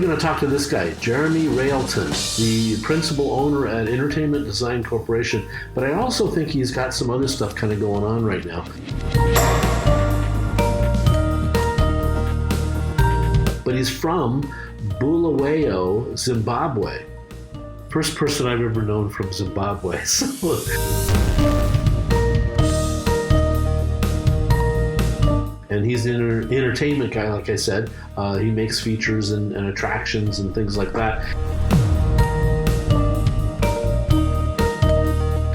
going to talk to this guy, Jeremy Railton, the principal owner at Entertainment Design Corporation. But I also think he's got some other stuff kind of going on right now. But he's from Bulawayo, Zimbabwe. First person I've ever known from Zimbabwe. And he's an entertainment guy, like I said. He makes features and attractions and things like that.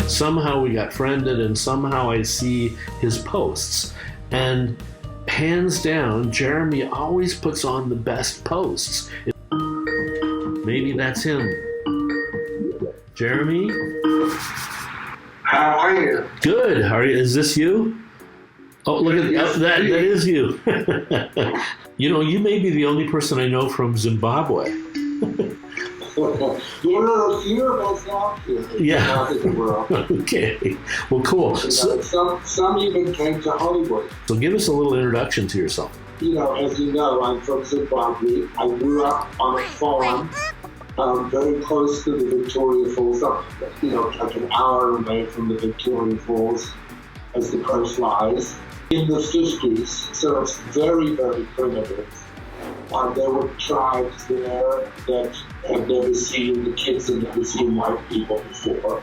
Somehow we got friended, and somehow I see his posts. And hands down, Jeremy always puts on the best posts. Maybe that's him. Jeremy? How are you? Good. How are you? Is this you? Oh, look at that. That is you. You know, you may be the only person I know from Zimbabwe. There are a few of us out here. Yeah. In the world. Okay. Well, cool. Some even came to Hollywood. So give us a little introduction to yourself. You know, as you know, I'm from Zimbabwe. I grew up on a farm very close to the Victoria Falls, like an hour away from the Victoria Falls as the crow flies. In the 50s, so it's very, very primitive. There were tribes there that had never seen, the kids had never seen white people before.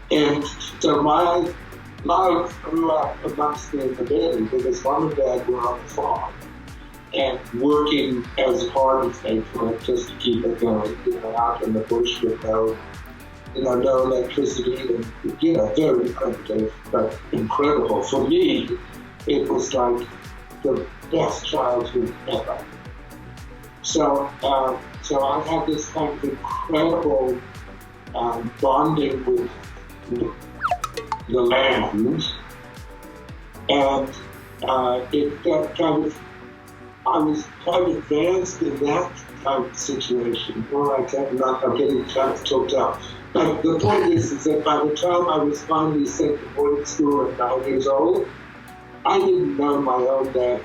And so my life grew up amongst the Zimbabwe because Mom and Dad were on the farm and working as hard as they could just to keep it going, out in the bush with no electricity and, very primitive, but incredible. For me, it was like the best childhood ever. So I had this kind of incredible bonding with the land, and I was quite advanced in that kind of situation. I'm getting kind of talked out. But the point is that by the time I was finally sent to boarding school at 9 years old, I didn't know my own dad.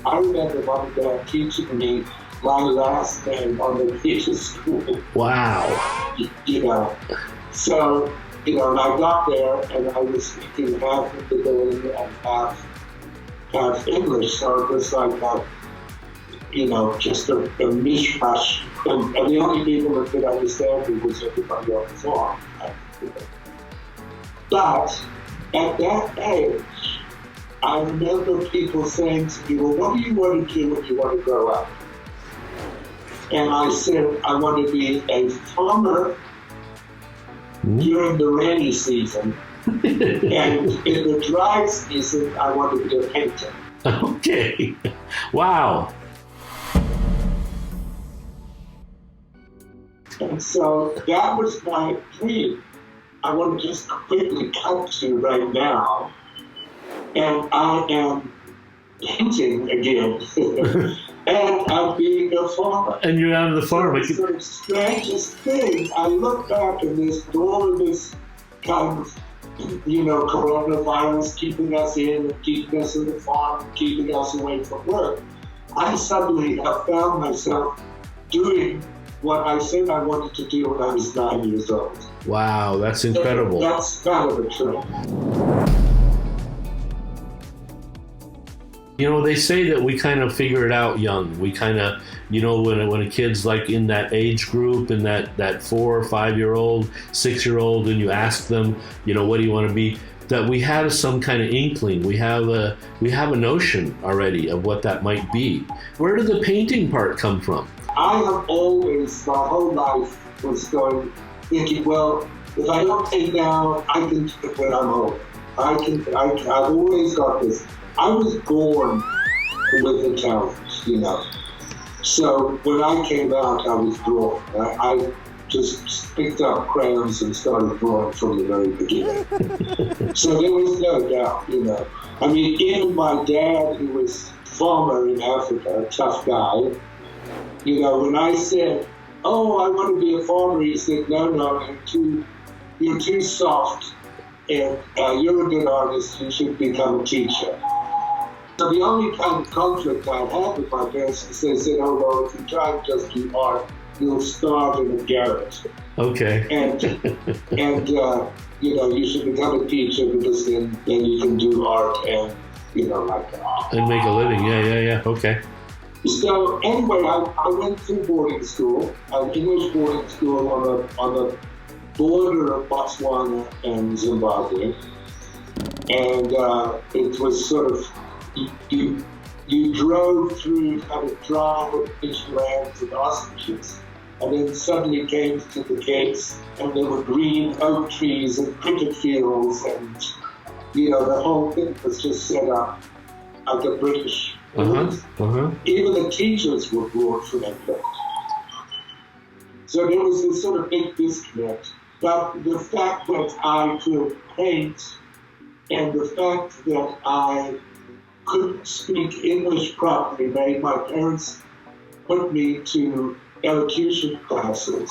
I remember Mom and Dad teaching me my last name on the way to school. Wow. So, and I got there and I was speaking half of the day and half English. So it was like just a mishmash. And the only people that could understand me was everybody on the farm. But at that age, I remember people saying to me, well, what do you want to do when you want to grow up? And I said, I want to be a farmer during the rainy season. And in the dry season, I want to be a painter. Okay. Wow. And so that was my dream. I want to just quickly cut to right now. And I am painting again. And I'm being a farmer. And you're out of the farm. It's the strangest thing. I look back and there's all of this kind of, coronavirus keeping us in and keeping us in the farm, keeping us away from work. I suddenly have found myself doing what I said I wanted to do when I was 9 years old. Wow, that's incredible. That's kind of a trip. They say that we kind of figure it out young. We kind of, when a kid's like in that age group, in that 4 or 5 year old, 6 year old, and you ask them, what do you want to be? That we have some kind of inkling. We have a notion already of what that might be. Where did the painting part come from? I have always, my whole life, was thinking, well, if I don't paint now, I can do it when I'm older. I've always got this. I was born with a talent, So when I came out, I was drawn. I just picked up crayons and started drawing from the very beginning. So there was no doubt, I mean, even my dad, who was a farmer in Africa, a tough guy, when I said, oh, I want to be a farmer, he said, no, you're too soft, and you're a good artist, you should become a teacher. the only kind of conflict I had with my parents is they said, oh, well, if you try to just do art, you'll starve in a garret. Okay. And you should become a teacher because then you can do art and, like that. And make a living, yeah. Okay. So anyway, I went through boarding school, an English boarding school on the border of Botswana and Zimbabwe. And it was sort of, you drove through kind of dry lands and ostriches, and then suddenly came to the gates, and there were green oak trees and cricket fields, and the whole thing was just set up like a British. Even the teachers were brought from England. So there was this sort of big disconnect. But the fact that I could paint and the fact that I couldn't speak English properly made my parents put me to elocution classes.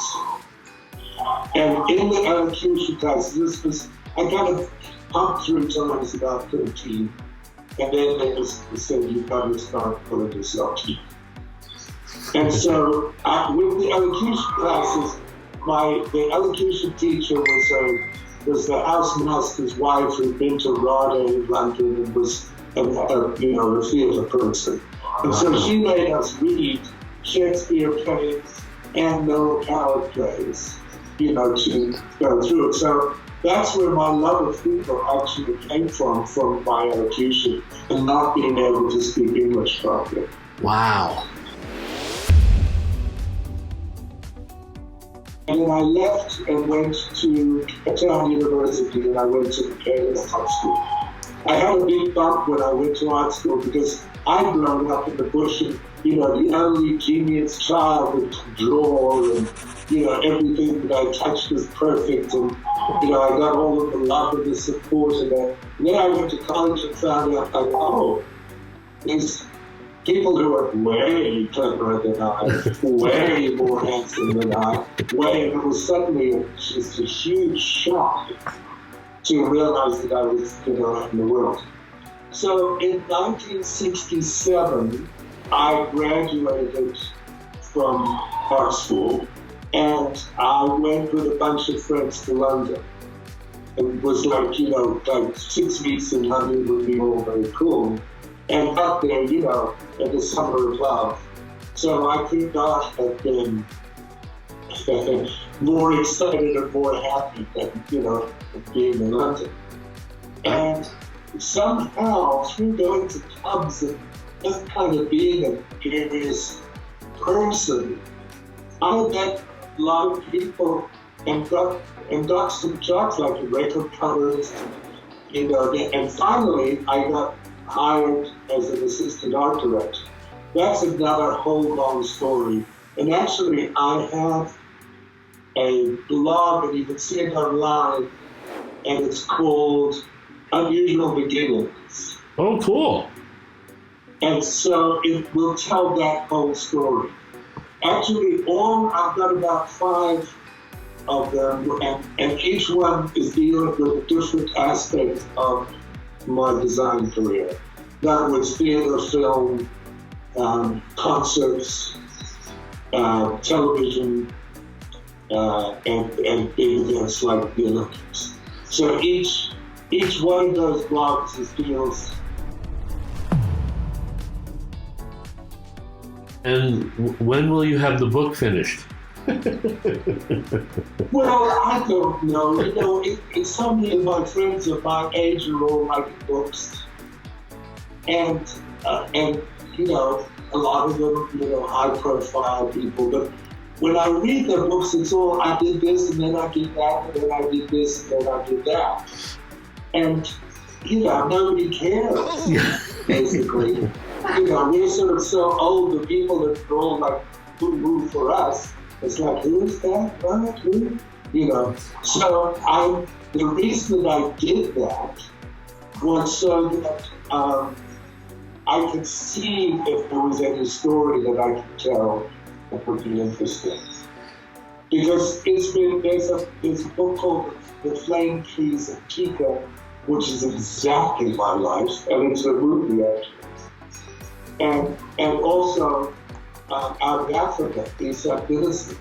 And in the elocution classes, I kind of pumped through until I was about 13. And then they just said, you've got to start pulling yourself in. And so with the elocution classes, the elocution teacher was the housemaster's wife who'd been to RADA in London and was a theatre person. And so she made us read Shakespeare plays and Noel Coward plays, to go through it. So that's where my love of theatre actually came from my elocution and not being able to speak English properly. Wow. And then I left and went to Town University, and I went to the Paris Art School. I had a big bump when I went to art school because I'd grown up in the bush, and the only genius child would draw, and everything that I touched was perfect, and I got all of the love and the support and that. And then I went to college and found out, there's people who are way cleverer than I, way more handsome than I, and it was suddenly just a huge shock to realize that I was, in the world. So in 1967, I graduated from art school, and I went with a bunch of friends to London. It was like 6 weeks in London would be all very cool. And got there, in the summer of love. So I could not have been more excited and more happy than, being in London. And somehow, through going to clubs and just kind of being a curious person, I met a lot of people and got some jobs like record covers, and finally I got hired as an assistant art director. That's another whole long story. And actually, I have a blog, and you can see it online, and it's called Unusual Beginnings. Oh, cool. And so it will tell that whole story. Actually, I've got about 5 of them, and each one is dealing with a different aspect of my design career. That was theater, film, concerts, television, and big events like the Olympics. So each one of those blogs is deals. And when will you have the book finished? Well, I don't know. So many of my friends of my age are all writing books, and a lot of them, high-profile people. But when I read their books, it's all I did this, and then I did that, and then I did this, and then I did that, and nobody cares. Basically, we're sort of so old. The people that are all like who for us. It's like, who is that? What? Who? So the reason that I did that was so that I could see if there was any story that I could tell that would be interesting. Because there's a book called The Flame Trees of Kika, which is exactly my life, and it's a movie actually. and also out of Africa, these citizens.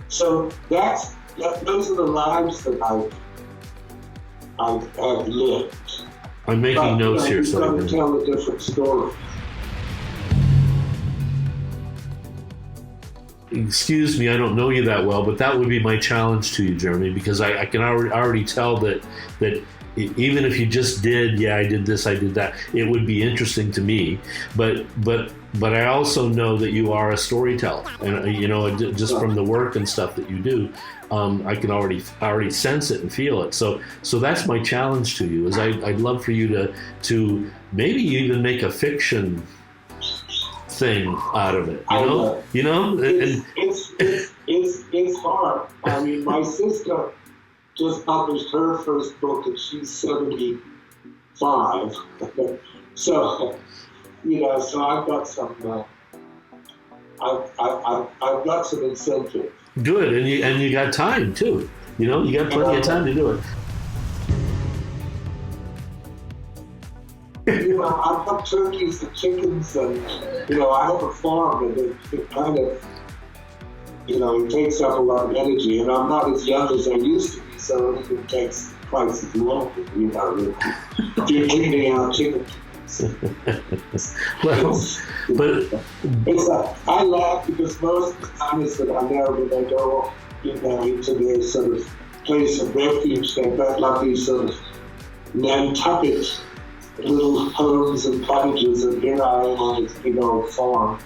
So those are the lives that I've lived. I'm making notes here, so I'm going to tell a different story. Excuse me, I don't know you that well, but that would be my challenge to you, Jeremy, because I can already tell that even if you just did, I did this, I did that, it would be interesting to me. But I also know that you are a storyteller, and just from the work and stuff that you do, I can already sense it and feel it. So that's my challenge to you. Is I'd love for you to maybe even make a fiction thing out of it. It's hard. I mean, my sister just published her first book, and she's 75. So I've got some. I've got some incentive. Good, and you got time too. You got plenty of time to do it. I've got turkeys and chickens, and I have a farm, and it kind of, it takes up a lot of energy, and I'm not as young as I used to be, so it takes twice as long, if you're cleaning out chickens. I laugh because most of the times that I know when they go, into their sort of place of refuge, they've got like these sort of Nantucket little homes and cottages, and here I am on this big old farm.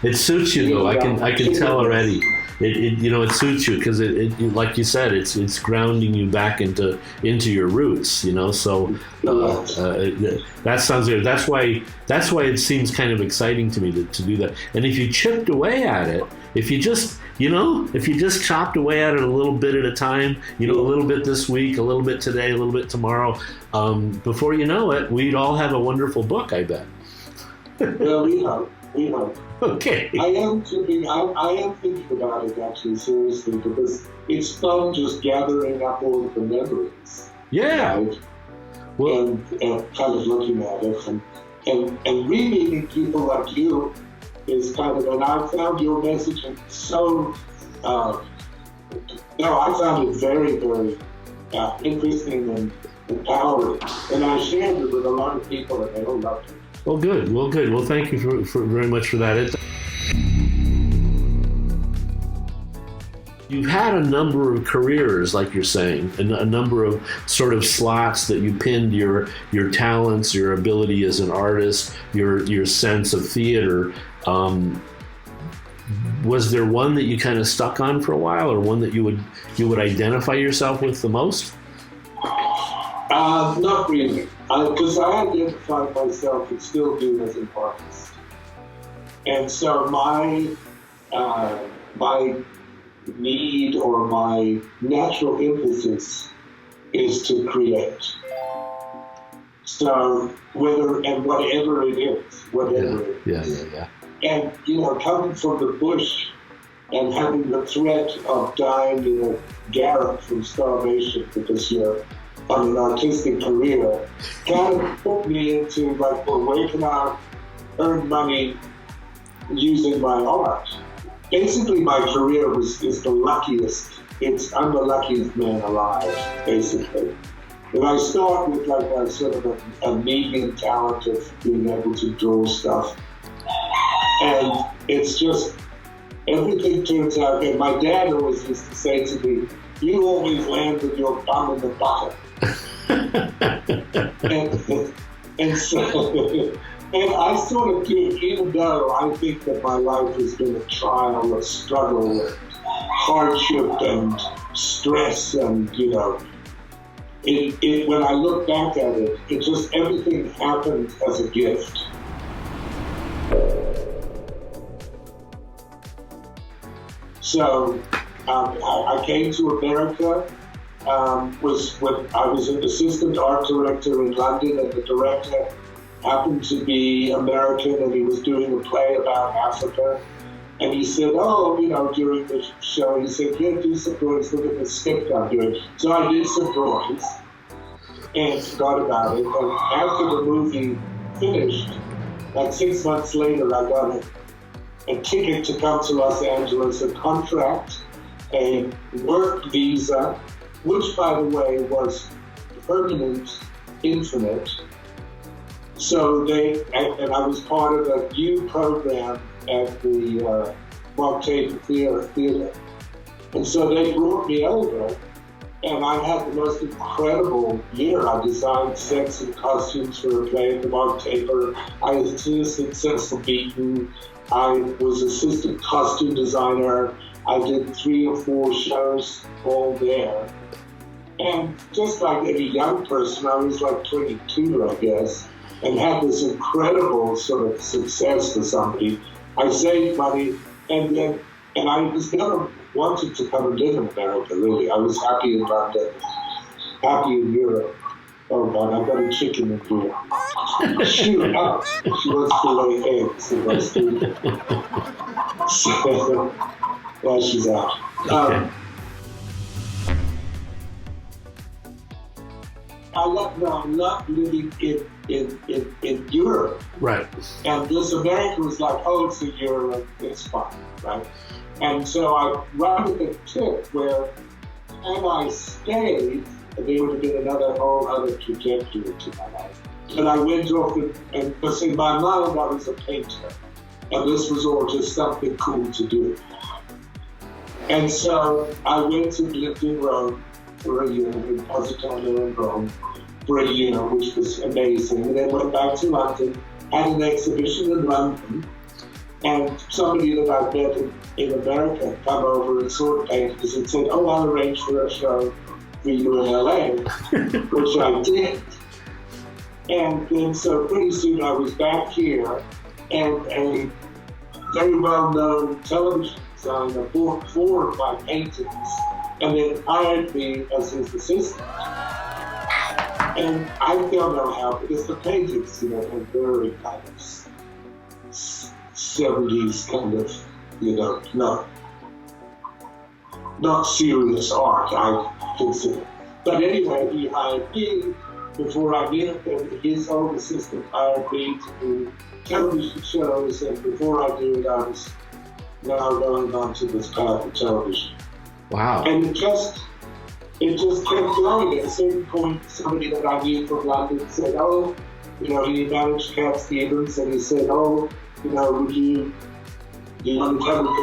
It suits you, though. I can tell already. It suits you because it like you said, it's grounding you back into your roots. So that sounds good. That's why it seems kind of exciting to me to do that. And if you chipped away at it, if you just chopped away at it a little bit at a time, a little bit this week, a little bit today, a little bit tomorrow, before you know it, we'd all have a wonderful book, I bet. Well, we hope. Okay. I am thinking about it actually seriously, because it's fun just gathering up all of the memories. Yeah. Right? Well, and kind of looking at it and re-meeting people like you is kind of, and I found your messaging so, I found it very, very interesting and empowering. And I shared it with a lot of people, and they all loved it. Well, good. Well, thank you for very much for that. You've had a number of careers, like you're saying, and a number of sort of slots that you pinned your talents, your ability as an artist, your sense of theater. Was there one that you kind of stuck on for a while, or one that you would identify yourself with the most? Not really, because I identify myself and still do as an artist, and so my need or my natural emphasis is to create. So whatever it is. Yeah. And coming from the bush and having the threat of dying in a garret from starvation because you're on an artistic career kind of put me into where can I earn money using my art? Basically, my career is the luckiest. I'm the luckiest man alive, basically. And I start with a sort of a medium talent of being able to draw stuff. And it's just, everything turns out good. My dad always used to say to me, you always land with your bum in the butter. and so, and I sort of do, even though I think that my life has been a trial of struggle and hardship and stress, and when I look back at it, it just, everything happened as a gift. So I came to America. I was an assistant art director in London, and the director happened to be American, and he was doing a play about Africa. And he said, during the show, he said, do some drawings, look at the script I'm doing. So I did some drawings and forgot about it. And after the movie finished, like 6 months later, I got a ticket to come to Los Angeles, a contract, a work visa, which, by the way, was permanent, infinite. So and I was part of a new program at the Mark Taper Theater. And so they brought me over, and I had the most incredible year. I designed sets and costumes for a play at the Mark Taper. I assisted Cecil Beaton. I was assistant costume designer. I did 3 or 4 shows all there. And just like any young person, I was like 22, I guess, and had this incredible sort of success for somebody. I saved money, and I was never wanted to come and live in America, really. I was happy in London, happy in Europe. Oh God, I've got a chicken in here. Shoot up. She wants to lay eggs in my studio. So, well, she's out. Okay. I'm not living in Europe. Right. And this American was like, oh, it's in Europe, it's fine, right? And so I rounded a tip where, had I stayed, there would have been another whole other trajectory to my life. And I went off, and because in my mind I was a painter, and this was all just something cool to do. And so I went and lived in Rome for a year, in Positano in Rome for a year, which was amazing. And then went back to London, had an exhibition in London, and somebody that I met in America come over and saw the paintings and said, oh, I'll arrange for a show for you in LA, which I did. And then so pretty soon I was back here, and a very well-known television designer bought 4 of my paintings and then hired me as his assistant. And I don't know how, because the paintings, are very kind of 70s kind of, not serious art, I consider. But anyway, he hired me before I knew him. His old assistant hired me to do television shows, and before I knew it, I was now going on to this path of television. Wow. And it just kept going. At a certain point, somebody that I knew from London said, oh, he managed Cat Stevens, and he said, oh, would you want to come and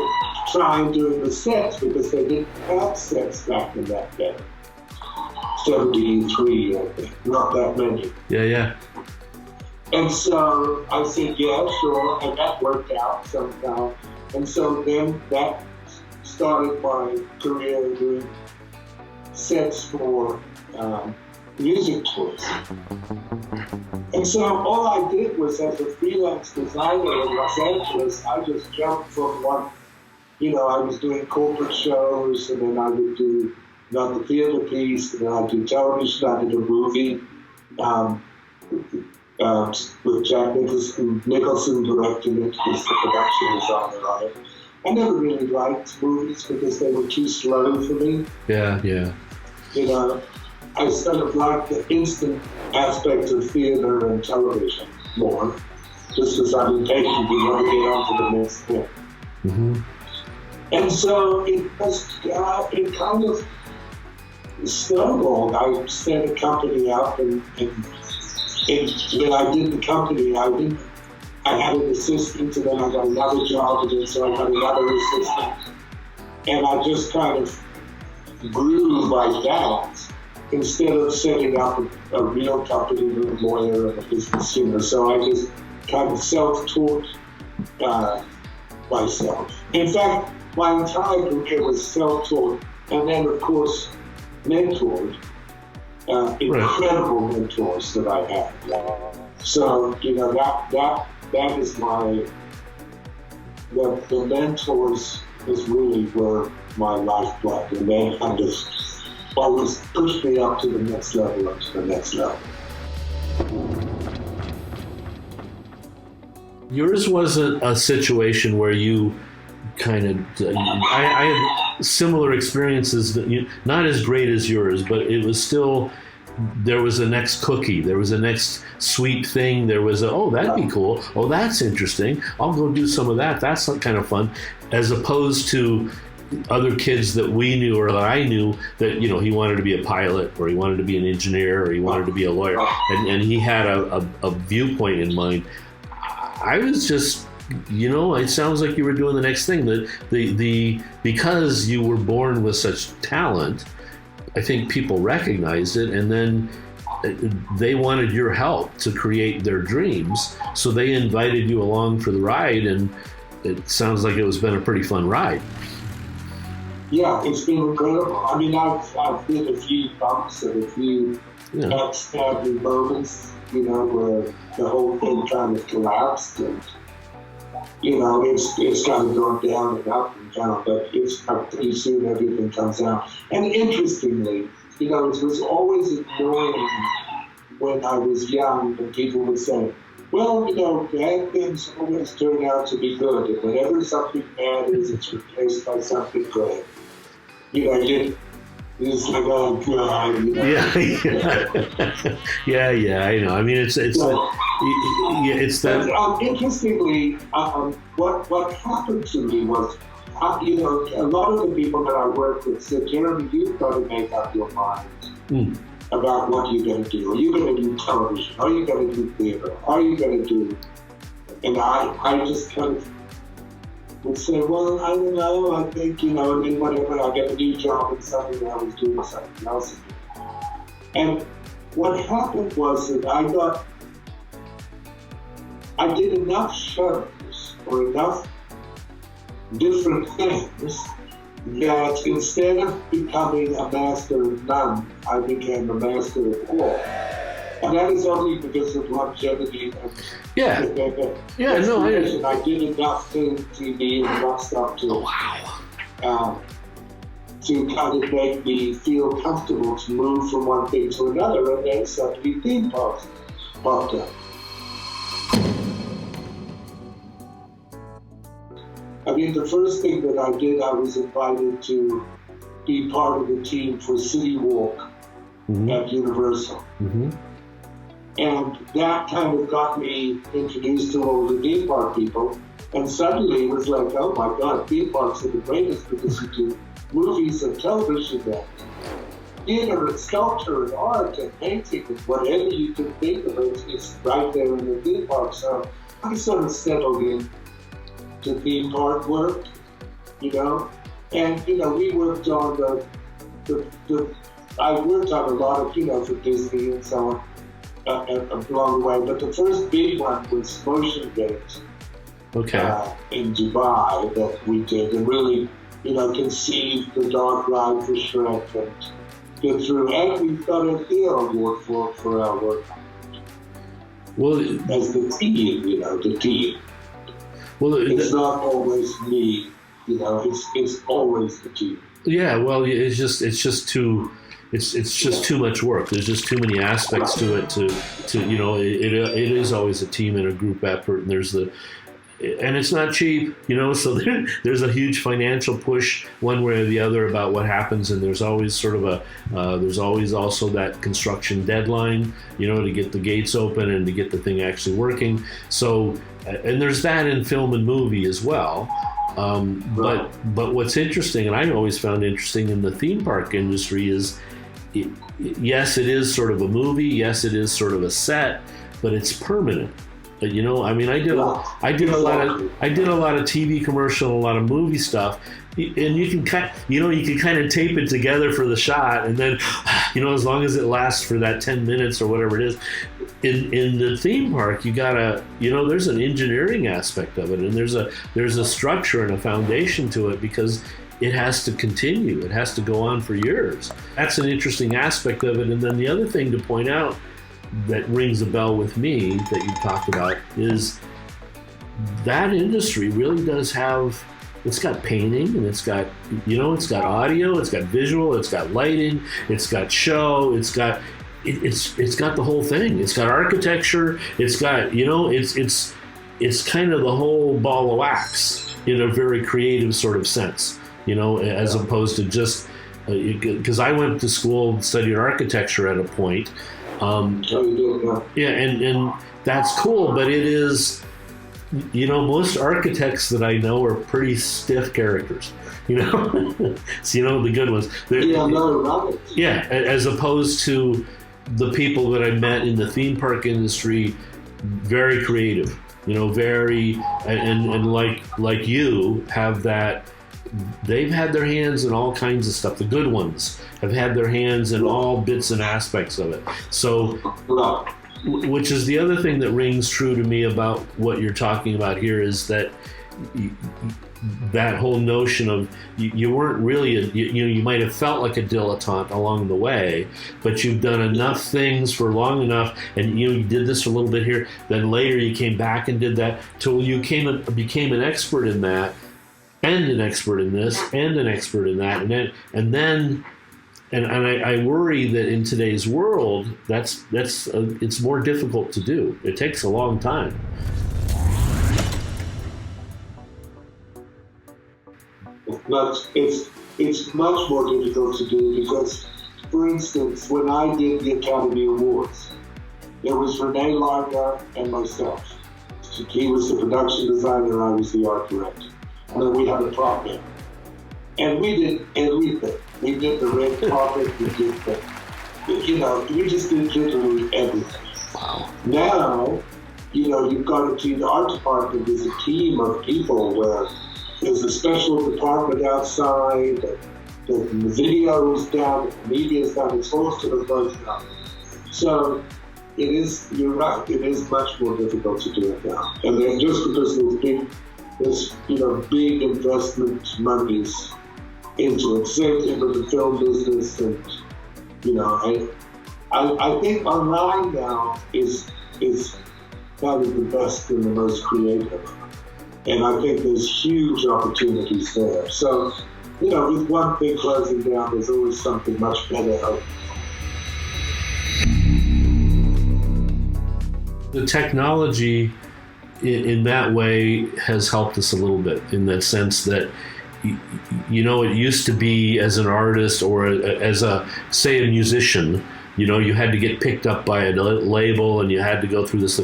try and do the sets, because they didn't have sets back in that day. 73, I think, not that many. Yeah. And so I said, yeah, sure, and that worked out somehow. And so then that started my career doing sets for music tours. And so all I did was, as a freelance designer in Los Angeles, I just jumped from one, I was doing corporate shows, and then I would do another theater piece, and then I'd do television. I did a movie with Jack Nicholson directing it, was the production designer on it. I never really liked movies because they were too slow for me. Yeah. I sort of liked the instant aspect of theater and television more, just as I'm impatient to want to get on to the next thing. Mm-hmm. And so it kind of snowballed. I set a company up, and when I did the company, I had an assistant, and then I got another job, and then so I got another assistant. And I just kind of grew like that, instead of setting up a real company with a lawyer and a business, So I just kind of self-taught myself. In fact, my entire career was self-taught, and then, of course, mentored. Incredible mentors that I had. So, that is the mentors really were my lifeblood, and they kind of always pushed me up to the next level, Yours wasn't a situation where you kind of, I had similar experiences, not as great as yours, but it was still, there was a next cookie, there was a next sweet thing, there was oh, that'd be cool, oh, that's interesting, I'll go do some of that, that's kind of fun, as opposed to other kids that we knew or that I knew that, you know, he wanted to be a pilot, or he wanted to be an engineer, or he wanted to be a lawyer, and he had a viewpoint in mind. I was just, you know, it sounds like you were doing the next thing. The because you were born with such talent, I think people recognized it, and then they wanted your help to create their dreams, so they invited you along for the ride, and it sounds like been a pretty fun ride. Yeah, it's been incredible. I mean, I've hit a few bumps and a few outstanding moments, you know, where the whole thing kind of collapsed, and you know, it's kind of gone down and up and down, but it's pretty soon everything comes out. And interestingly, you know, it was always annoying when I was young when people would say, well, you know, bad things always turn out to be good, and whenever something bad is, it's replaced by something good. You know, it's like, oh God, you know. Yeah, I know. I mean, it's that. Interestingly, what happened to me was, you know, a lot of the people that I work with said, Jeremy, you've got to make up your mind about what you're going to do. Are you going to do television? Are you going to do theater? Are you going to do? And I just kind of would say, well, I don't know, I think, you know, and then whatever, I get a new job and something, I was doing something else. And what happened was that I did enough shows or enough different things that instead of becoming a master of none, I became a master of all. And that is only because of longevity. I did enough TV and enough stuff to kind of make me feel comfortable to move from one thing to another, and then suddenly theme parks popped up. I mean, the first thing that I did, I was invited to be part of the team for City Walk at Universal. And that kind of got me introduced to all the theme park people. And suddenly it was like, oh my God, theme parks are the greatest because you do movies and television and theater and sculpture and art and painting and whatever you can think of, it's right there in the theme park. So I sort of settled in to theme park work, you know. And, you know, we worked on I worked on a lot of, you know, for Disney and so on. Along the way, but the first big one was Motion Gate in Dubai that we did, and really, you know, conceived the dark ride for Shrek and get through, and we got a Theo Award for our work. Well, as the team, you know, the team. Well, it's not always me, you know. It's always the team. Yeah, well, it's just too. It's just too much work. There's just too many aspects to it. To you know, it is always a team and a group effort. And and it's not cheap, you know. So there's a huge financial push one way or the other about what happens. And there's always sort of there's always also that construction deadline, you know, to get the gates open and to get the thing actually working. So and there's that in film and movie as well. But what's interesting, and I always found interesting in the theme park industry, is yes, it is sort of a movie. Yes, it is sort of a set, but it's permanent. You know, I mean, I did a lot of TV commercial, a lot of movie stuff, and you can kind of tape it together for the shot, and then, you know, as long as it lasts for that 10 minutes or whatever it is. In the theme park, you gotta, you know, there's an engineering aspect of it, and there's a structure and a foundation to it because it has to continue. It has to go on for years. That's an interesting aspect of it. And then the other thing to point out that rings a bell with me that you talked about is that industry really does have, it's got painting, and it's got, you know, it's got audio, it's got visual, it's got lighting, it's got show, it's got the whole thing. It's got architecture, it's got, you know, it's kind of the whole ball of wax in a very creative sort of sense, you know, as opposed to just because I went to school and studied architecture at a point. Yeah, and that's cool, but it is, most architects that I know are pretty stiff characters, so, the good ones. Yeah, as opposed to the people that I met in the theme park industry, very creative, very, and like you have that. They've had their hands in all kinds of stuff. The good ones have had their hands in all bits and aspects of it. So, which is the other thing that rings true to me about what you're talking about here is that that whole notion of you weren't really you might have felt like a dilettante along the way, but you've done enough things for long enough, and you did this a little bit here. Then later you came back and did that till you became an expert in that. And an expert in this, and an expert in that, and then I worry that in today's world, it's more difficult to do. It takes a long time. It's much more difficult to do because, for instance, when I did the Academy Awards, there was Renee Lardner and myself. He was the production designer, I was the art director. And then we had a prop man. And we did everything. We did the red carpet, we did we just did literally everything. Wow. Now, you've got a team, the art department is a team of people where there's a special department outside, the video's down, the media's down, it's most of the folks down. So you're right, it is much more difficult to do it now. And then just because there's big investment monies into it. Same thing with the film business, and I think online now is probably the best and the most creative, and I think there's huge opportunities there. So with one thing closing down, there's always something much better out. The technology in that way has helped us a little bit, in that sense that it used to be, as an artist or as a musician, you had to get picked up by a label and you had to go through this.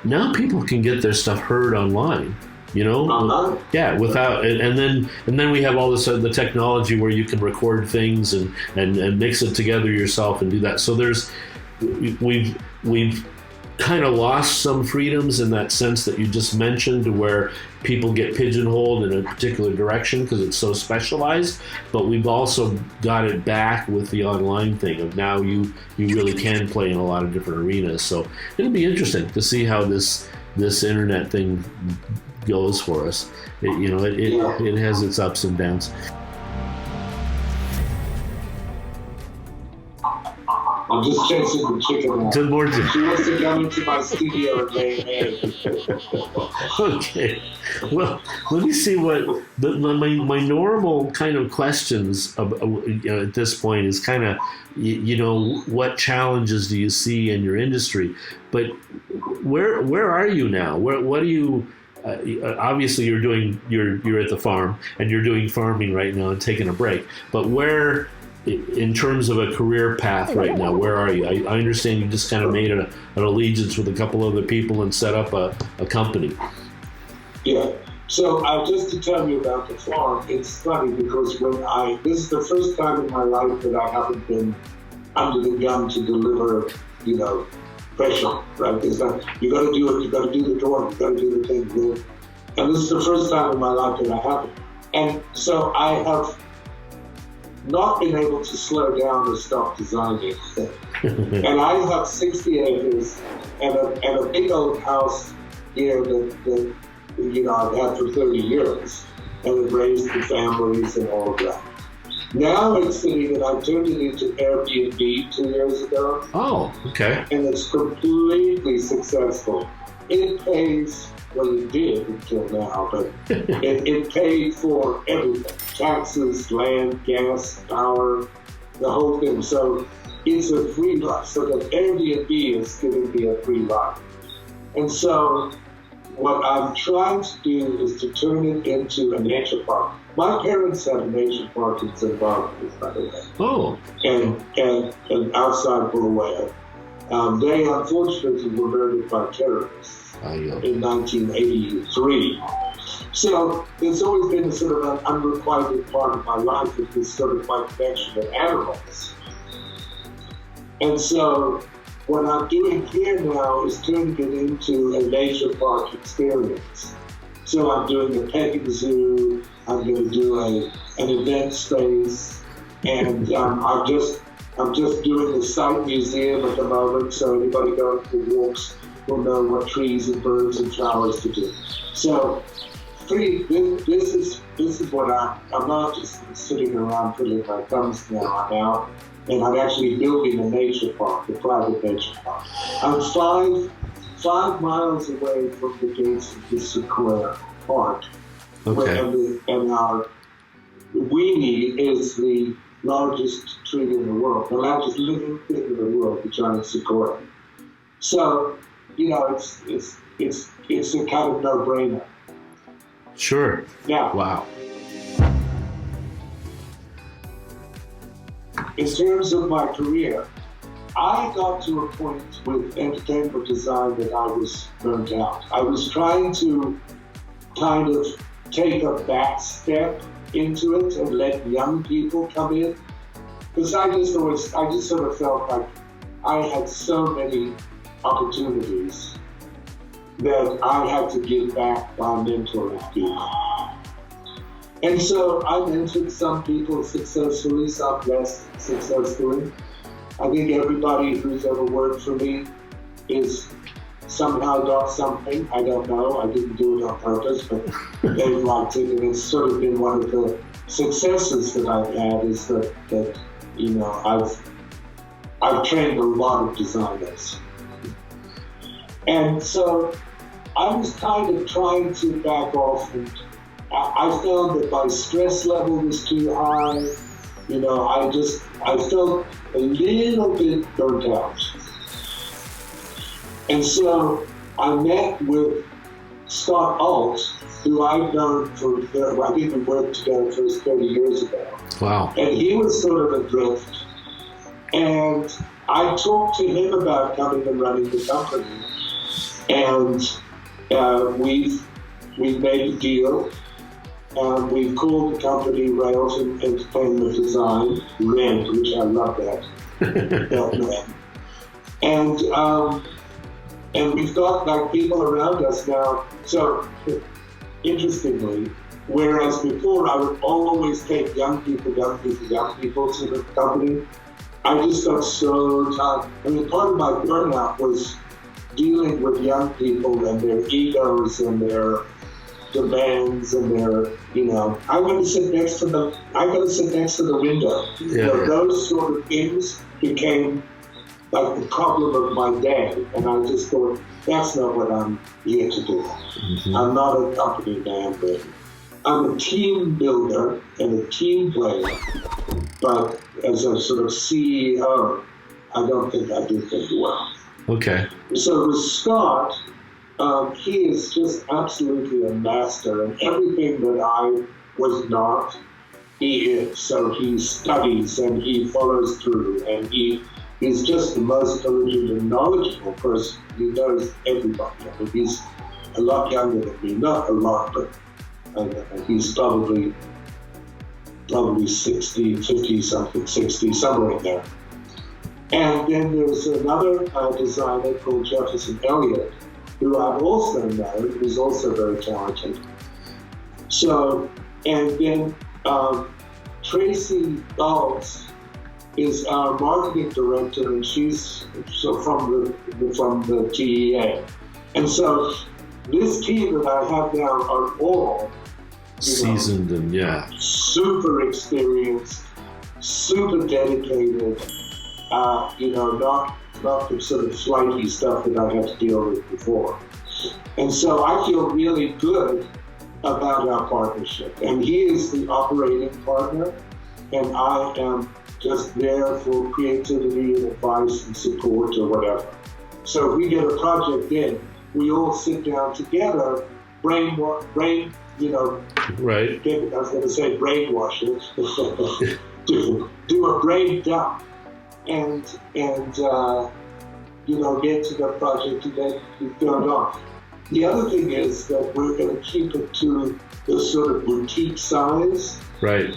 Now people can get their stuff heard online, yeah, without, and then we have all this the technology where you can record things and mix it together yourself and do that. So we've kind of lost some freedoms in that sense that you just mentioned, where people get pigeonholed in a particular direction because it's so specialized. But we've also got it back with the online thing of now you really can play in a lot of different arenas. So it'll be interesting to see how this internet thing goes for us. It has its ups and downs. I'm just chasing the chicken. Good morning. She wants to come into my studio and lay eggs. Okay. Well, let me see what my normal kind of questions at this point is kind of, what challenges do you see in your industry? But where are you now? What do you? Obviously, you're at the farm and you're doing farming right now and taking a break. But where? In terms of a career path right now, where are you? I understand you just kind of made an allegiance with a couple other people and set up a company. Yeah. So just to tell you about the farm, it's funny because this is the first time in my life that I haven't been under the gun to deliver, pressure, right? It's like, you got to do it, you got to do the drawing, you got to do the thing. And this is the first time in my life that I haven't. And so I have not been able to slow down or stop designing. And I have 60 acres and a big old house here that I've had for 30 years, and it raised the families and all of that. Now it's sitting, and I turned it into Airbnb 2 years ago. Oh, okay. And it's completely successful. It pays, well, it did until now, but it paid for everything. Taxes, land, gas, power, the whole thing. So it's a free life. So the Airbnb is giving me a free life. And so, what I'm trying to do is to turn it into a nature park. My parents had a nature park in Zimbabwe, by the way. Oh. And outside Bulawayo. They unfortunately were murdered by terrorists in 1983. So it's always been a sort of an unrequited part of my life, with this sort of my connection with animals. And so what I'm doing here now is turning it into a nature park experience. So I'm doing a petting zoo, I'm going to do an event space, and I'm just doing a site museum at the moment, so anybody going for walks will know what trees and birds and flowers to do. So this is what I'm not just sitting around twiddling my thumbs now. I'm out and I'm actually building a nature park, a private nature park. I'm 5 miles away from the gates of the Sequoia Park. Okay. And our weenie is the largest tree in the world, the largest living thing in the world, the giant sequoia. So, it's a kind of no-brainer. Sure. Yeah. Wow. In terms of my career, I got to a point with entertainment design that I was burnt out. I was trying to kind of take a back step into it and let young people come in, because I just sort of felt like I had so many opportunities that I had to give back by mentoring people. And so I mentored some people successfully, some less successfully. I think everybody who's ever worked for me is somehow got something. I don't know. I didn't do it on purpose, but they liked it, and it's sort of been one of the successes that I've had is that I've trained a lot of designers. And so I was kind of trying to back off, and I found that my stress level was too high. I felt a little bit burnt out. And so I met with Scott Alt, who I've known I think we worked together for 30 years ago. Wow. And he was sort of adrift. And I talked to him about coming and running the company. And we've made a deal. We've called the company Rails and Entertainment Design, RED, which I love that name. And we've got like people around us now. So interestingly, whereas before I would always take young people to the company, I just got so tired. I mean, part of my burnout was dealing with young people and their egos and their demands and their, I'm going to sit next to the window. Yeah. Those sort of things became like the problem of my day, and I just thought, that's not what I'm here to do. Mm-hmm. I'm not a company man, but I'm a team builder and a team player, but as a sort of CEO, I don't think I do things well. Okay. So with Scott, he is just absolutely a master, and everything that I was not, he is. So he studies and he follows through, and he's just the most intelligent and knowledgeable person. He knows everybody. I mean, he's a lot younger than me. Not a lot, but he's probably 60, 50 something, 60, somewhere in there. And then there's another designer called Jefferson Elliott, who I've also known, who's also very talented. So, and then Tracy Baltz is our marketing director, and she's from the TEA. And so this team that I have now are all seasoned and super experienced, super dedicated, not the sort of flighty stuff that I had to deal with before. And so I feel really good about our partnership. And he is the operating partner, and I am just there for creativity and advice and support or whatever. So if we get a project in, we all sit down together, brain, you know, right. I was going to say brainwash it, do a brain dump, and you know, get to the project and then go on. The other thing is that we're going to keep it to the sort of boutique size, right,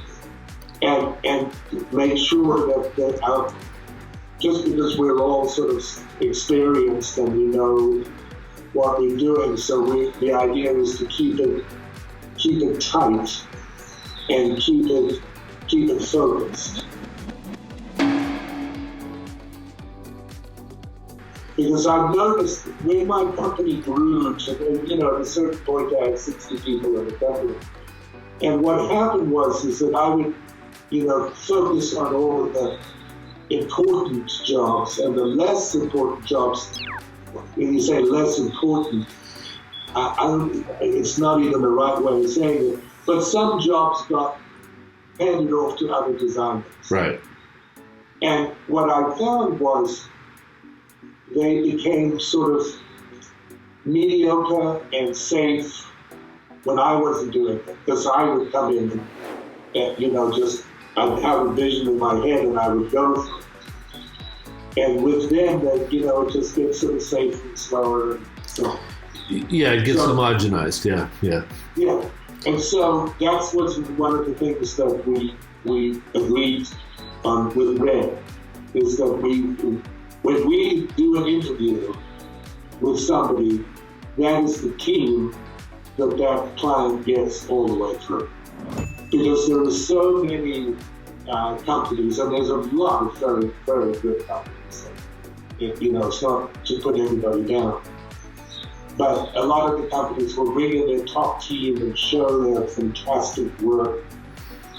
and make sure that just because we're all sort of experienced and we know what we're doing, so the idea is to keep it tight and keep it focused. Because I've noticed when my company grew to, you know, at a certain point I had 60 people in the company. And what happened is that I would, you know, focus on all of the important jobs, and the less important jobs, when you say less important, it's not even the right way of saying it, but some jobs got handed off to other designers. Right. And what I found was they became sort of mediocre and safe when I wasn't doing it. Because I would come in and, you know, I'd have a vision in my head and I would go through it. And with them, that, you know, it just gets sort of safe and slower. So, yeah, it gets homogenized. Yeah. And so that's one of the things that we agreed on with Red, is that when we do an interview with somebody, that is the team that client gets all the way through. Because there are so many companies, and there's a lot of very, very good companies. You know, it's not to put everybody down. But a lot of the companies will bring in their top team and show their fantastic work,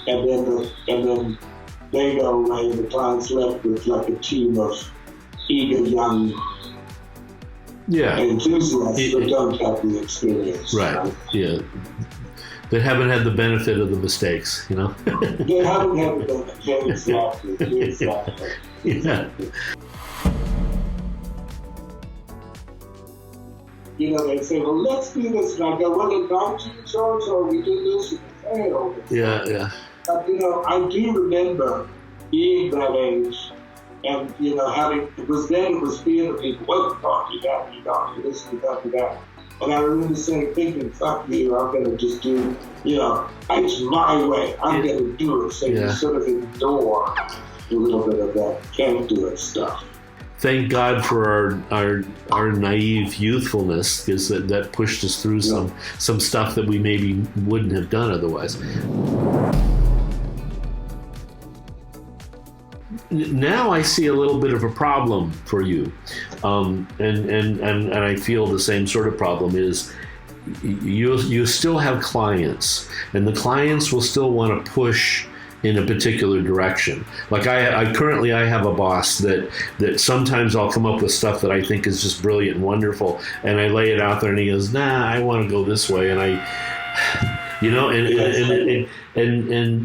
and then they go away and the client's left with like a team of eager young enthusiasts that don't have the experience. Right. Yeah. That haven't had the benefit of the mistakes, you know? They haven't had the benefit. Yeah, exactly. Yeah. You know, they say, well, let's do this. And I go, well, in 19 shows, or we did this and failed. Yeah. But, you know, I do remember being that age and, you know, it was fear of people, well, you can't do this, you can't do that. And I remember thinking, fuck you, I'm going to just do, you know, it's my way, I'm going to do it. So you sort of ignore a little bit of that can't do it stuff. Thank God for our naive youthfulness, because that pushed us through some stuff that we maybe wouldn't have done otherwise. Now I see a little bit of a problem for you, and I feel the same sort of problem is you still have clients, and the clients will still want to push in a particular direction. Like I currently have a boss that sometimes I'll come up with stuff that I think is just brilliant and wonderful, and I lay it out there, and he goes, "Nah, I want to go this way," and you know, and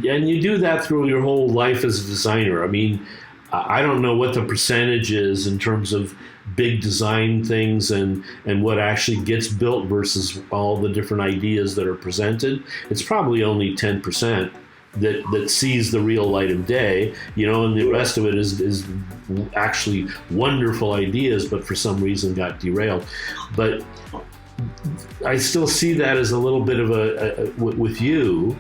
you do that through your whole life as a designer. I mean, I don't know what the percentage is in terms of big design things and what actually gets built versus all the different ideas that are presented. It's probably only 10% that sees the real light of day, you know, and the rest of it is actually wonderful ideas, but for some reason got derailed. But I still see that as a little bit of with you,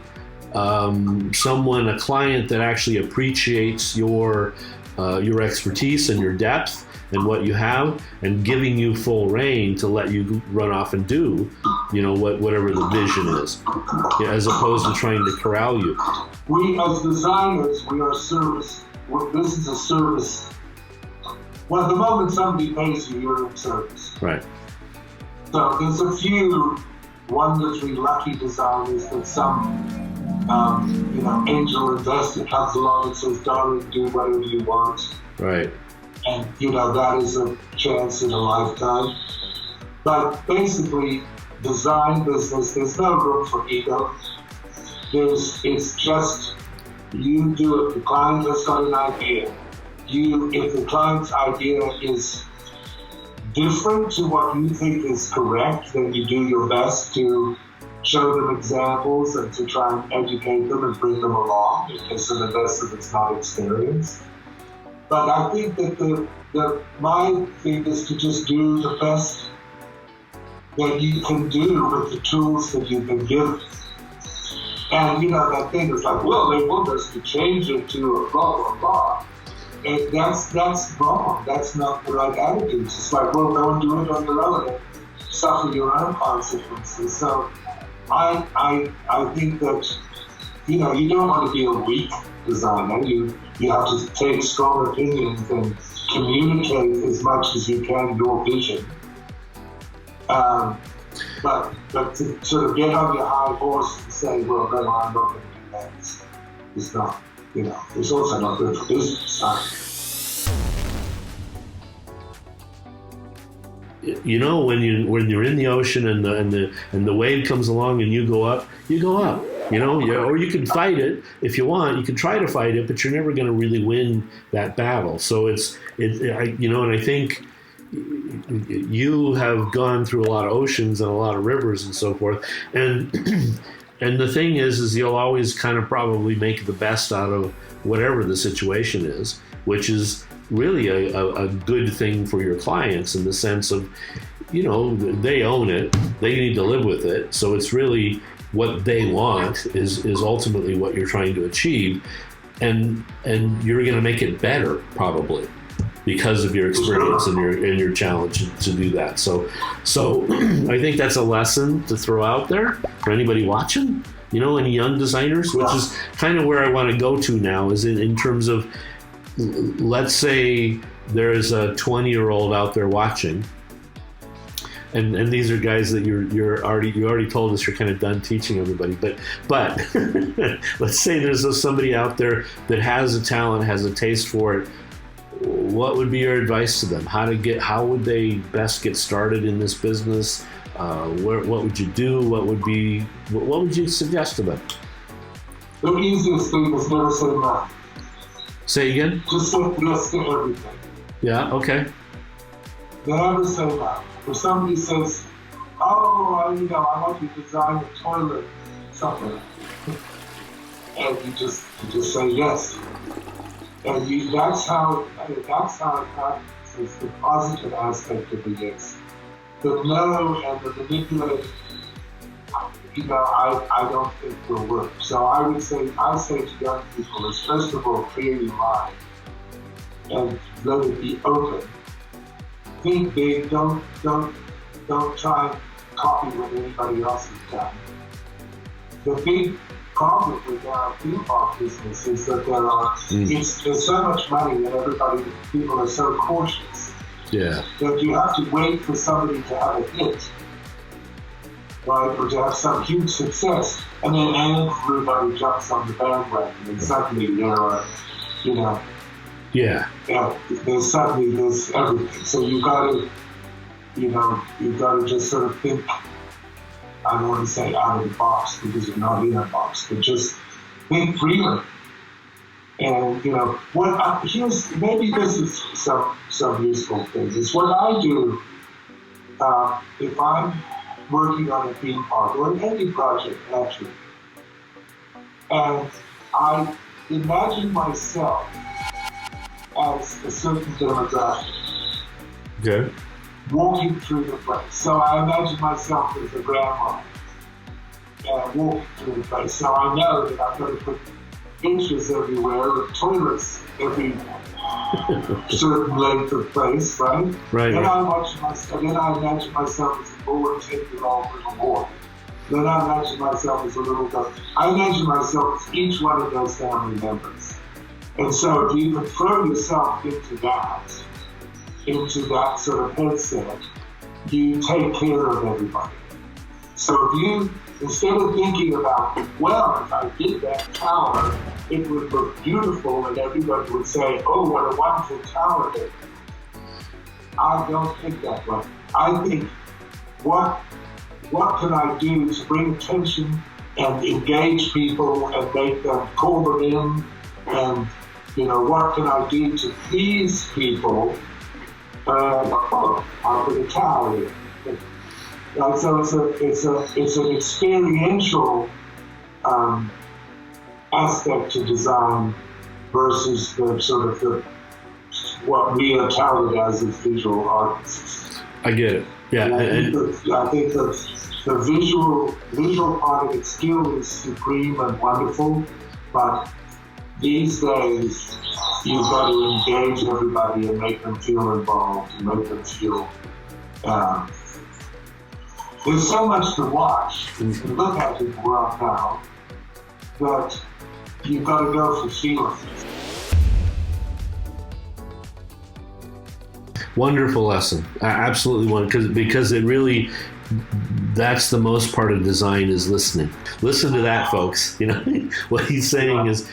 a client that actually appreciates your expertise and your depth and what you have, and giving you full reign to let you run off and do, you know, whatever the vision is, as opposed to trying to corral you. We as designers, we are service. This is a service. Well, the moment somebody pays you, you're in service. Right. So there's a few wonderfully lucky designers that some, you know, angel investor comes along and says, "Darling, do whatever you want." Right. And, you know, that is a chance in a lifetime. But basically, design business, there's no room for ego. It's just, you do it. The client has got an idea. If the client's idea is different to what you think is correct, then you do your best to show them examples and to try and educate them and bring them along in case of the best if it's not experienced. But I think that my thing is to just do the best that you can do with the tools that you've been given. And, that thing is like, well, they want us to change it to a blah, blah, blah. And that's wrong. That's not the right attitude. It's just like, well, go and do it on your own and suffer your own consequences. So I think that, you don't want to be a weak designer. You have to take strong opinions and communicate as much as you can your vision. But to sort of get on your high horse and say, well, no, I'm not going to do that. It's not, it's also not good for business. When you're in the ocean and the wave comes along and you go up. Or you can fight it if you want. You can try to fight it, but you're never going to really win that battle. So and I think you have gone through a lot of oceans and a lot of rivers and so forth. And the thing is you'll always kind of probably make the best out of whatever the situation is, which is really a good thing for your clients in the sense of, they own it, they need to live with it. So it's really what they want is ultimately what you're trying to achieve. And you're going to make it better probably because of your experience and your challenge to do that. So I think that's a lesson to throw out there for anybody watching, any young designers, which is kind of where I want to go to now is in terms of, let's say there's a 20-year-old out there watching, and these are guys that you already told us you're kind of done teaching everybody, but let's say there's somebody out there that has a talent, has a taste for it. What would be your advice to them? How would they best get started in this business? What would you do? What would you suggest to them? The easiest thing is never say no. Say again? Just say yes to everything. Yeah, okay. Never say no. If somebody says, I want you to design a toilet, something, and you just say yes. And that's how it happens. It's the positive aspect of the yes. The no and the manipulative, I don't think will work. So I say to young people is first of all clear your mind and let it be open. Think big. Don't try and copy what anybody else has done. The big problem with our theme park business is that there's so much money and people are so cautious. Yeah. That you have to wait for somebody to have a hit, right, or to have some huge success, and then everybody jumps on the bandwagon, and suddenly there are, there's everything. So you gotta just sort of think. I don't want to say out of the box because you're not in a box, but just think freely. And maybe this is some useful things. It's what I do if I'm working on a theme park or any project actually, and I imagine myself as a certain demographic. Okay. Walking through the place. So I imagine myself as a grandma walking through the place. So I know that I've got to put benches everywhere, with toilets every certain length of place, right? Right. Then I imagine myself as a bored 10-year-old little boy. Then I imagine myself as a little girl. I imagine myself as each one of those family members. And so if you can throw yourself into that sort of headset, you take care of everybody. So if you, instead of thinking about, well, if I did that tower, it would look beautiful and everybody would say, oh, what a wonderful tower it is. I don't think that way. I think, what can I do to bring attention and engage people and make them, pull them in, and, what can I do to please people out of the tower. So it's an experiential aspect to design versus the sort of what we are touted as visual artists. I get it. Yeah, I think the visual part of its skill is supreme and wonderful, but these days you've got to engage everybody and make them feel involved and make them feel. There's so much to watch and look at in the world now that you've got to go for feelings. Wonderful lesson. Absolutely wonderful, because it really, that's the most part of design, is listening. Listen to that, folks. You know, what he's saying is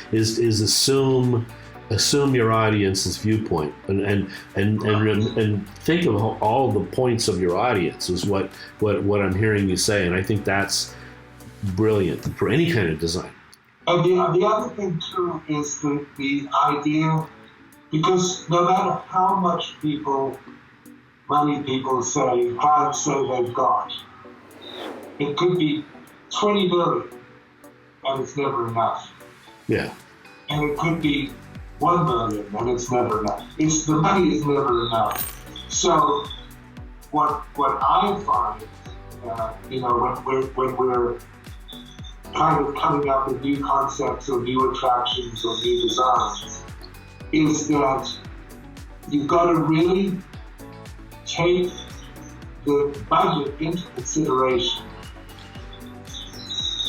assume your audience's viewpoint and think of all the points of your audience is what I'm hearing you say, and I think that's brilliant for any kind of design. And the other thing too is the idea, because no matter how much money people say, clients say they've got, it could be 20 million and it's never enough. Yeah. And it could be 1 million and it's never enough. The money is never enough. So what I find, when we're kind of coming up with new concepts or new attractions or new designs, is that you've got to really take the budget into consideration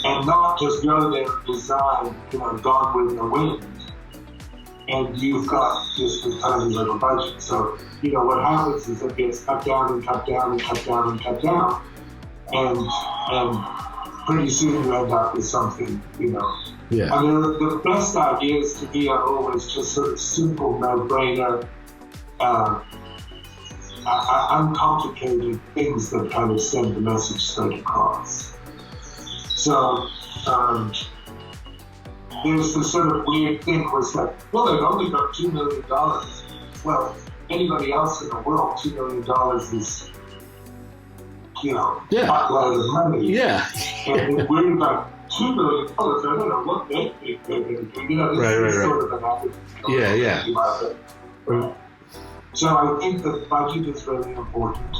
and not just go there and design, Gone with the Wind, and you've got just a tiny little budget. So, what happens is it gets cut down and cut down and cut down and cut down, and pretty soon you end up with something, Yeah. I mean, the best ideas to me are always just sort of simple, no-brainer, uncomplicated things that kind of send the message straight across. So there's this sort of weird thing where it's like, well, they've only got $2 million. Well, anybody else in the world, $2 million is, Yeah. a lot of money. Yeah. And we're like, $2 million, I don't know what they think they're going to do. This is sort of an average. Yeah. So I think the budget is really important.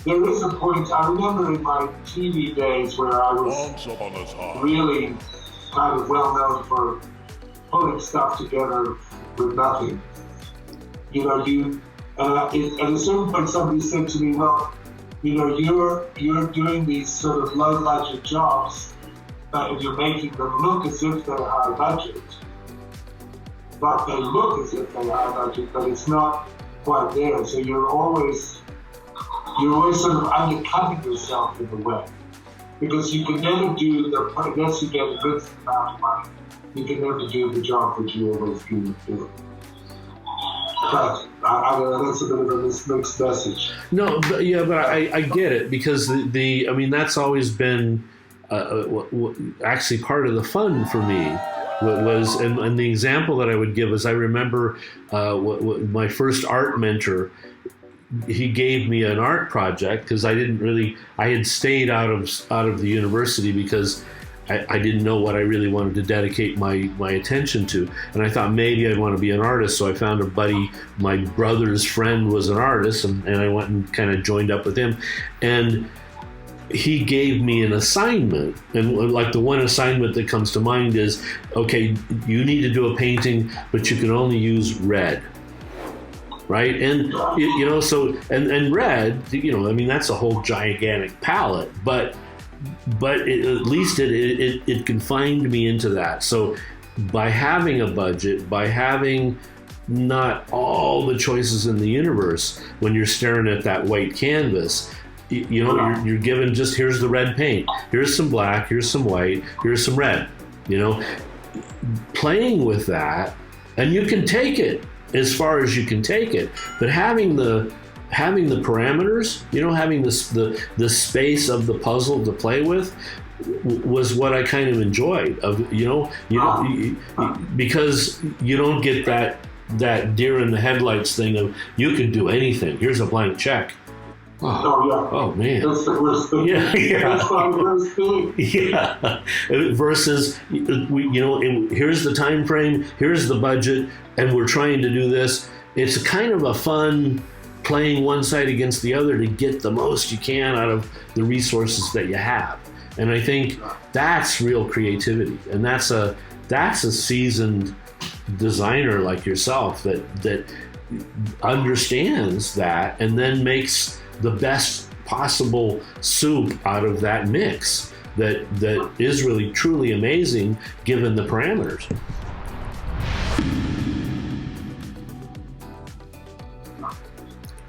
There is a point, I remember in my TV days where I was really kind of well known for pulling stuff together with nothing. At a certain point somebody said to me, well, you're doing these sort of low budget jobs and you're making them look as if they're high budget. But they look as if they're high budget, but it's not quite there. So you're always sort of undercutting yourself in a way. Because you can never do unless you get a good amount of money, you can never do the job that you always do. But I don't know, that's a bit of a mixed message. No, but I get it, because that's always been actually part of the fun for me. Was and the example that I would give is, I remember my first art mentor. He gave me an art project because I had stayed out of the university because I didn't know what I really wanted to dedicate my attention to. And I thought maybe I'd want to be an artist. So I found a buddy, my brother's friend was an artist, and I went and kind of joined up with him. And he gave me an assignment. And like the one assignment that comes to mind is, okay, you need to do a painting, but you can only use red. Right. And, so, and red, that's a whole gigantic palette, but at least it confined me into that. So by having a budget, by having not all the choices in the universe, when you're staring at that white canvas, you're given just, here's the red paint, here's some black, here's some white, here's some red, playing with that, and you can take it as far as you can take it, but having the parameters, having the space of the puzzle to play with, was what I kind of enjoyed. Because you don't get that deer in the headlights thing of you can do anything. Here's a blank check. Oh man. That's the worst thing. Yeah. That's the worst thing. Yeah. Versus, here's the time frame, here's the budget, and we're trying to do this. It's kind of a fun playing one side against the other to get the most you can out of the resources that you have. And I think that's real creativity. And that's a seasoned designer like yourself that understands that and then makes the best possible soup out of that mix that is really truly amazing given the parameters.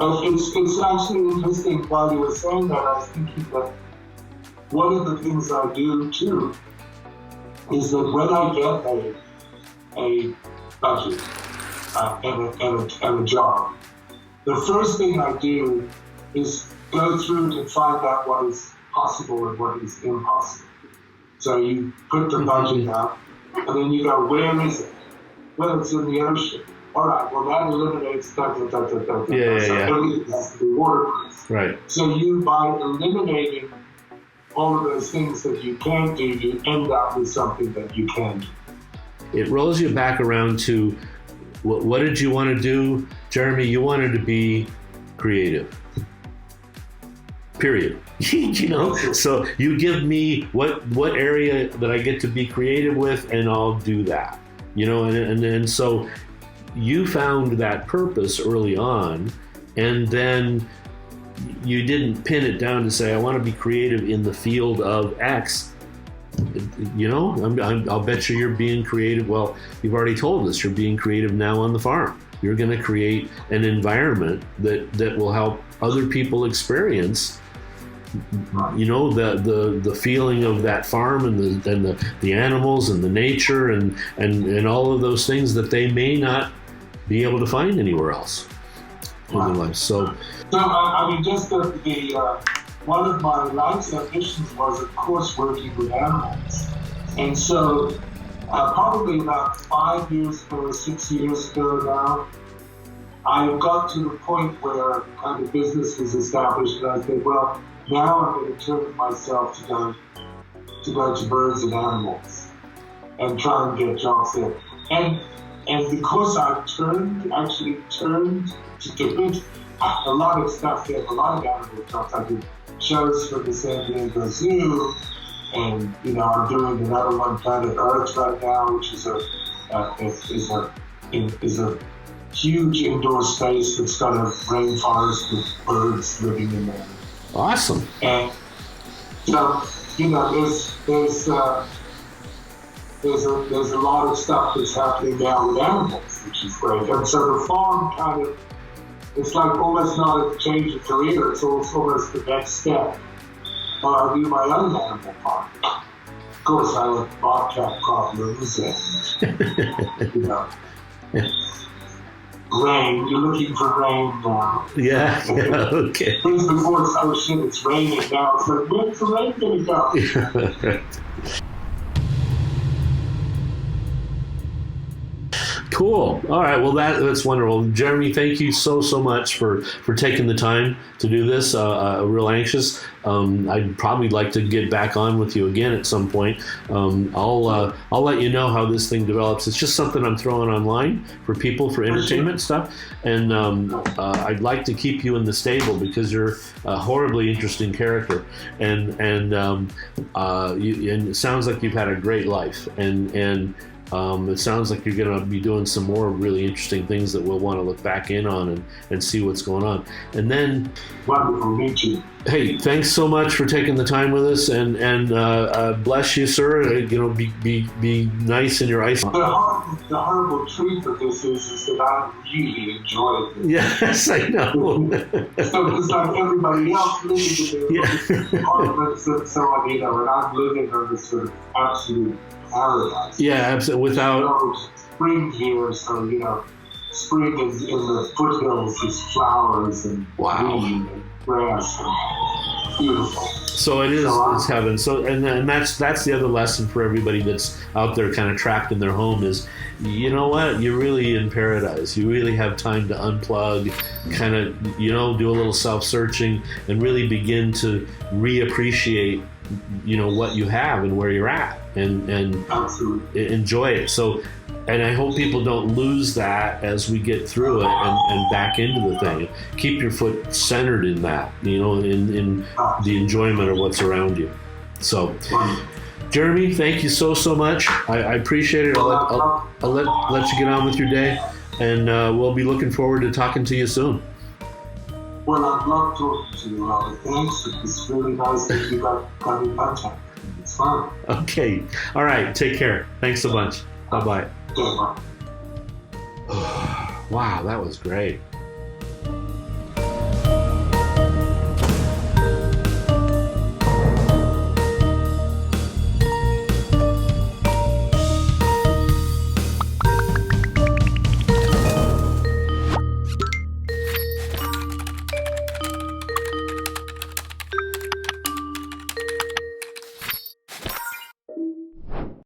It's actually interesting while you were saying that. I was thinking that one of the things I do too is that when I get a budget and a job, the first thing I do is go through to find out what is possible and what is impossible. So you put the budget out, and then you go, where is it? Well, it's in the ocean. All right, well, that eliminates everything has to be waterproof. Right. So by eliminating all of those things that you can't do, you end up with something that you can do. It rolls you back around to what did you want to do, Jeremy? You wanted to be creative. Period. So you give me what area that I get to be creative with, and I'll do that. And so you found that purpose early on, and then you didn't pin it down to say, I want to be creative in the field of X. I'll bet you're being creative. Well, you've already told us you're being creative now on the farm. You're going to create an environment that will help other people experience the feeling of that farm and the animals and the nature and all of those things that they may not be able to find anywhere else in their life. So I mean, just the one of my life's ambitions was, of course, working with animals. And so probably about 5 years ago or 6 years ago now, I got to the point where kind of business was established, and I said, well, now I'm going to turn myself to go to birds and animals and try and get jobs there. And because I actually turned to do it, a lot of stuff there, a lot of animal jobs. I did shows for the San Diego Zoo, and I'm doing another one, Planet Earth, right now, which is a huge indoor space that's got a rainforest with birds living in there. Awesome. And so there's a lot of stuff that's happening now with animals, which is great. And so the farm kind of, it's like almost not a change of career, it's almost the next step. I'll do my own animal farm. Of course, I have bobcat problems and, rain. You're looking for rain now. Yeah, okay. Things before it's, oh shit, it's raining now. It's like, where's the rain going to go? Cool. All right. Well, that's wonderful. Jeremy, thank you so much for taking the time to do this. Real anxious. I'd probably like to get back on with you again at some point. I'll let you know how this thing develops. It's just something I'm throwing online for people for entertainment stuff, and I'd like to keep you in the stable because you're a horribly interesting character, and it sounds like you've had a great life, and it sounds like you're going to be doing some more really interesting things that we'll want to look back in on and see what's going on. And then, wonderful, me too. Hey, thanks so much for taking the time with us, and bless you, sir. Be nice in your ice. The horrible truth of this is that I really enjoy it. Yes, I know. So it's like everybody else living in the apartments and so on, and I'm living on this sort of absolute paradise. Yeah, absolutely. Without spring here, so spring in the foothills is flowers and green and grass. beautiful. So it is, it's heaven. So, and that's the other lesson for everybody that's out there kind of trapped in their home is, you know what, you're really in paradise. You really have time to unplug, kind of, you know, do a little self-searching and really begin to reappreciate, you know, what you have and where you're at, and Absolutely. enjoy it. So, and I hope people don't lose that as we get through it and back into the thing. Keep your foot centered in that, you know, in the enjoyment of what's around you. So, Jeremy, thank you so much. I appreciate it. I'll let you get on with your day, and we'll be looking forward to talking to you soon. Well, I'd love talking to you, Robert. Thanks. It's really nice that you got in contact. It's fun. Okay. All right. Take care. Thanks a bunch. Bye-bye. Okay, bye. Wow, that was great.